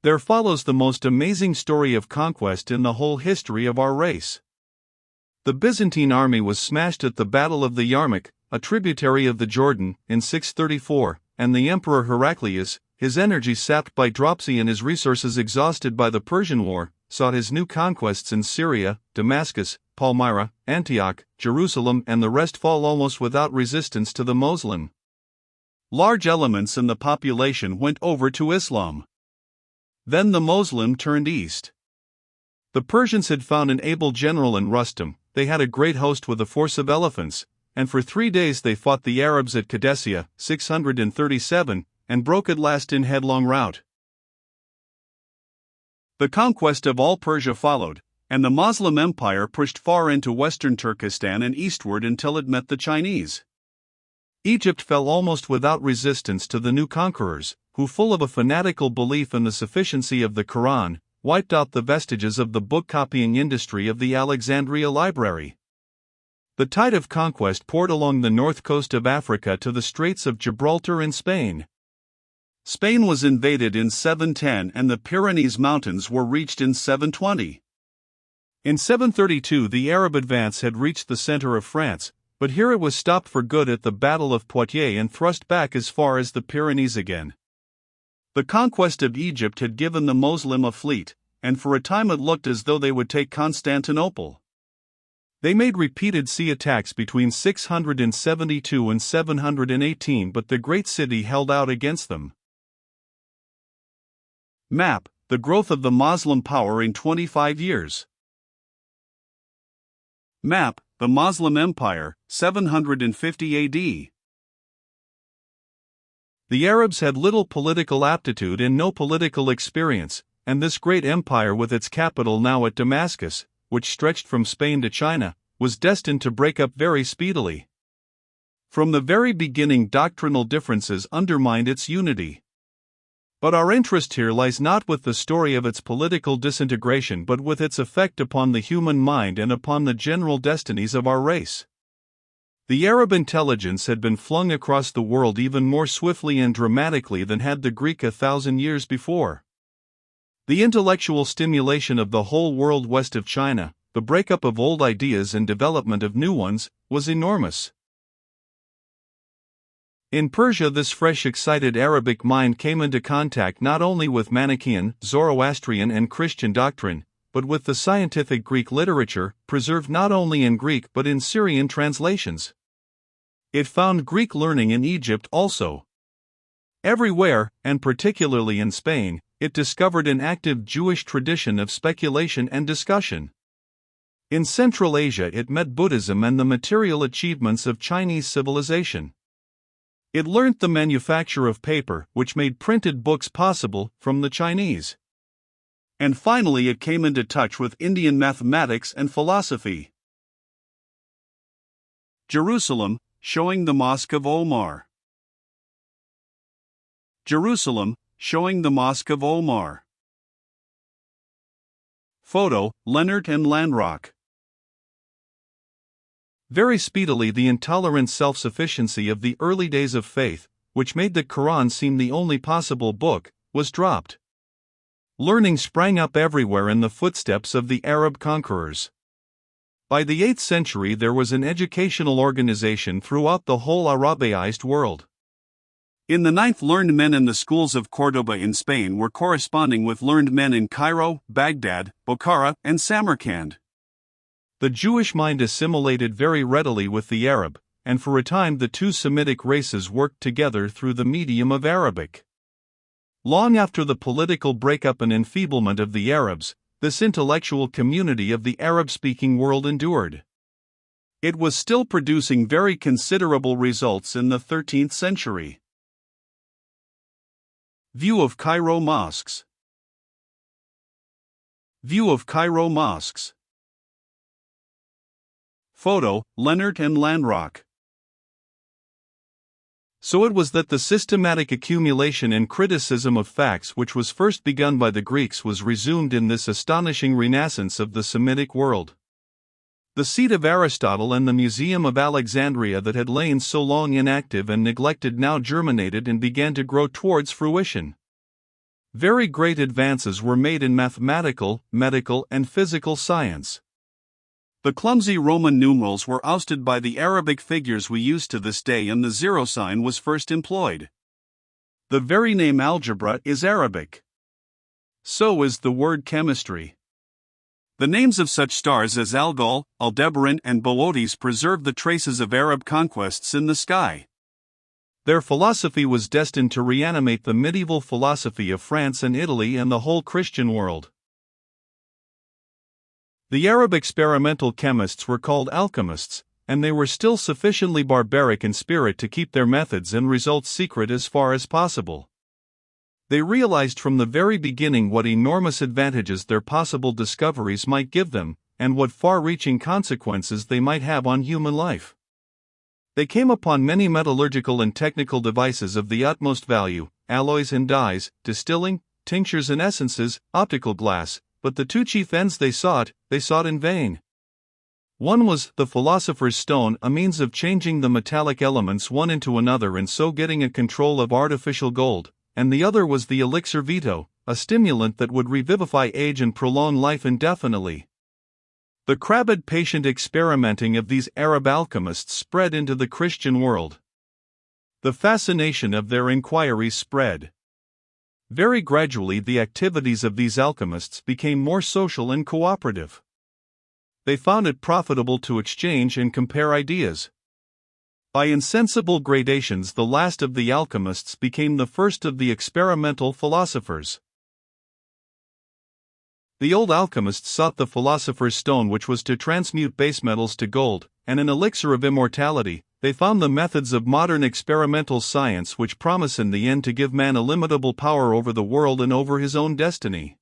There follows the most amazing story of conquest in the whole history of our race. The Byzantine army was smashed at the Battle of the Yarmouk, a tributary of the Jordan, in 634, and the Emperor Heraclius, his energy sapped by dropsy and his resources exhausted by the Persian War, sought his new conquests in Syria, Damascus, Palmyra, Antioch, Jerusalem, and the rest fall almost without resistance to the Muslim. Large elements in the population went over to Islam. Then the Muslim turned east. The Persians had found an able general in Rustam. They had a great host with a force of elephants, and for 3 days they fought the Arabs at Qadesiyah, 637, and broke at last in headlong rout. The conquest of all Persia followed, and the Moslem Empire pushed far into western Turkestan and eastward until it met the Chinese. Egypt fell almost without resistance to the new conquerors, who, full of a fanatical belief in the sufficiency of the Quran, wiped out the vestiges of the book-copying industry of the Alexandria Library. The tide of conquest poured along the north coast of Africa to the Straits of Gibraltar in Spain. Spain was invaded in 710 and the Pyrenees Mountains were reached in 720. In 732 the Arab advance had reached the center of France, but here it was stopped for good at the Battle of Poitiers and thrust back as far as the Pyrenees again. The conquest of Egypt had given the Muslim a fleet, and for a time it looked as though they would take Constantinople. They made repeated sea attacks between 672 and 718, but the great city held out against them. Map: the growth of the Muslim power in 25 years. Map: the Muslim Empire, 750 AD. The Arabs had little political aptitude and no political experience, and this great empire, with its capital now at Damascus, which stretched from Spain to China, was destined to break up very speedily. From the very beginning, doctrinal differences undermined its unity. But our interest here lies not with the story of its political disintegration but with its effect upon the human mind and upon the general destinies of our race. The Arab intelligence had been flung across the world even more swiftly and dramatically than had the Greek 1,000 years before. The intellectual stimulation of the whole world west of China, the breakup of old ideas and development of new ones, was enormous. In Persia, this fresh, excited Arabic mind came into contact not only with Manichaean, Zoroastrian, and Christian doctrine, but with the scientific Greek literature, preserved not only in Greek but in Syrian translations. It found Greek learning in Egypt also. Everywhere, and particularly in Spain, it discovered an active Jewish tradition of speculation and discussion. In Central Asia, it met Buddhism and the material achievements of Chinese civilization. It learnt the manufacture of paper, which made printed books possible, from the Chinese. And finally it came into touch with Indian mathematics and philosophy. Jerusalem, showing the Mosque of Omar. Jerusalem, showing the Mosque of Omar. Photo: Leonard and Landrock. Very speedily the intolerant self-sufficiency of the early days of faith, which made the Quran seem the only possible book, was dropped. Learning sprang up everywhere in the footsteps of the Arab conquerors. By the 8th century there was an educational organization throughout the whole Arabiized world. In the 9th, learned men in the schools of Córdoba in Spain were corresponding with learned men in Cairo, Baghdad, Bokhara, and Samarkand. The Jewish mind assimilated very readily with the Arab, and for a time the two Semitic races worked together through the medium of Arabic. Long after the political breakup and enfeeblement of the Arabs, this intellectual community of the Arab-speaking world endured. It was still producing very considerable results in the 13th century. View of Cairo mosques. View of Cairo mosques. Photo: Leonard and Landrock. So it was that the systematic accumulation and criticism of facts which was first begun by the Greeks was resumed in this astonishing renaissance of the Semitic world. The seat of Aristotle and the Museum of Alexandria that had lain so long inactive and neglected now germinated and began to grow towards fruition. Very great advances were made in mathematical, medical, and physical science. The clumsy Roman numerals were ousted by the Arabic figures we use to this day, and the zero sign was first employed. The very name algebra is Arabic. So is the word chemistry. The names of such stars as Algol, Aldebaran, and Boötes preserve the traces of Arab conquests in the sky. Their philosophy was destined to reanimate the medieval philosophy of France and Italy and the whole Christian world. The Arab experimental chemists were called alchemists, and they were still sufficiently barbaric in spirit to keep their methods and results secret as far as possible. They realized from the very beginning what enormous advantages their possible discoveries might give them, and what far-reaching consequences they might have on human life. They came upon many metallurgical and technical devices of the utmost value, alloys and dyes, distilling, tinctures and essences, optical glass, but the two chief ends they sought in vain. One was the philosopher's stone, a means of changing the metallic elements one into another and so getting a control of artificial gold, and the other was the elixir vitae, a stimulant that would revivify age and prolong life indefinitely. The crabbed patient experimenting of these Arab alchemists spread into the Christian world. The fascination of their inquiries spread. Very gradually the activities of these alchemists became more social and cooperative. They found it profitable to exchange and compare ideas. By insensible gradations, the last of the alchemists became the first of the experimental philosophers. The old alchemists sought the philosopher's stone, which was to transmute base metals to gold, and an elixir of immortality. They found the methods of modern experimental science which promise in the end to give man illimitable power over the world and over his own destiny.